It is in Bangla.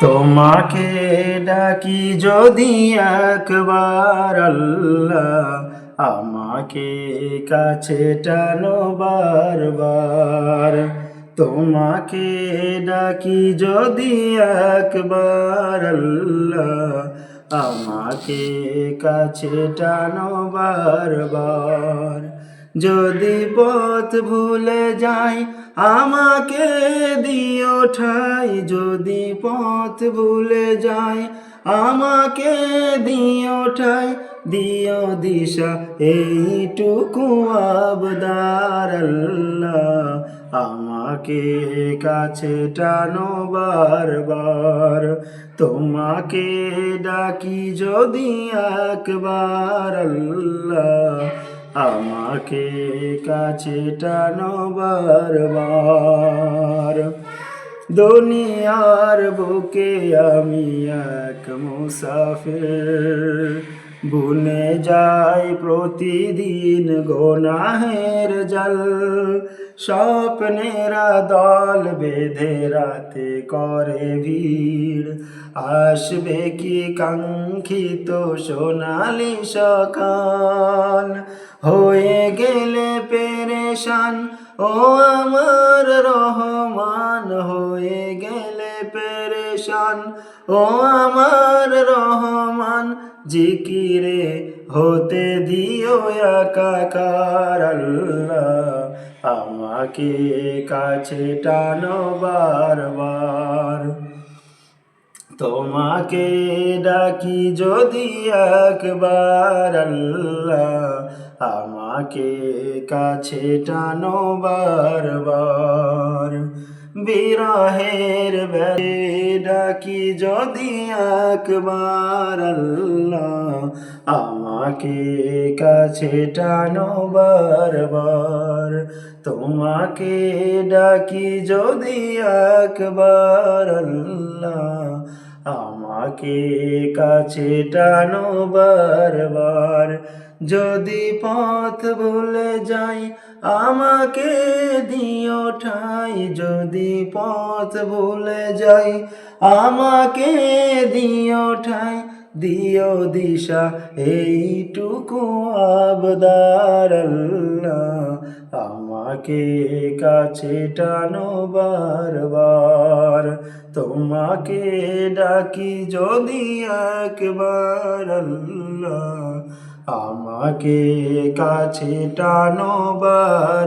তোমাকে ডাকি যদি একবার আল্লাহ, আমাকে কাছে টানো বারবার। তোমাকে ডাকি যদি একবার আল্লাহ, আমাকে কাছে টানো বারবার। যদি পথ ভুলে যাই আমাকে দিও ঠাই, যদি পথ ভুলে যাই আমাকে দিও ঠাই, দিও দিশা এইটুকু আবদার আল্লাহ, আমাকে কাছে টানো বারবার। তোমাকে ডাকি যদি একবার আল্লাহ, আমাকে কাছে টানো বারবার। দুনিয়ার বুকে আমি এক মুসাফির, বুনে যাই প্রতিদিন গুনাহের জাল। স্বপ্নেরা দল বেঁধে রাতে করে ভিড়, আসবে কি কাঙ্ক্ষিত সোনালি সকাল। হয়ে গেলে পেরেশান ও আমার রহমান, হয়ে গেলে পেরেশান ও আমার রহমান। জিকিরে হতে দিও একাকার আল্লাহ, আমাকে কাছে টানো বারবার। তোমাকে ডাকি যদি একবার আল্লাহ, আমাকে কাছে টানো বারবার। বিরহের বেড়ে ডাকি যদি একবার আল্লাহ, আমাকে কাছে টানো বারবার। তোমাকে ডাকি যদি একবার আল্লাহ, আমাকে কাছে টানো বারবার। যদি পথ ভুলে যাই আমাকে দিও ঠাই, যদি পথ ভুলে যাই আমাকে দিও ঠাই, দিও দিশা এইটুকু আবদার আল্লাহ, আমাকে কাছে টানো বারবার। তোমাকে ডাকি যদি একবার আল্লাহ, আমাকে কাছে টানো বারবার।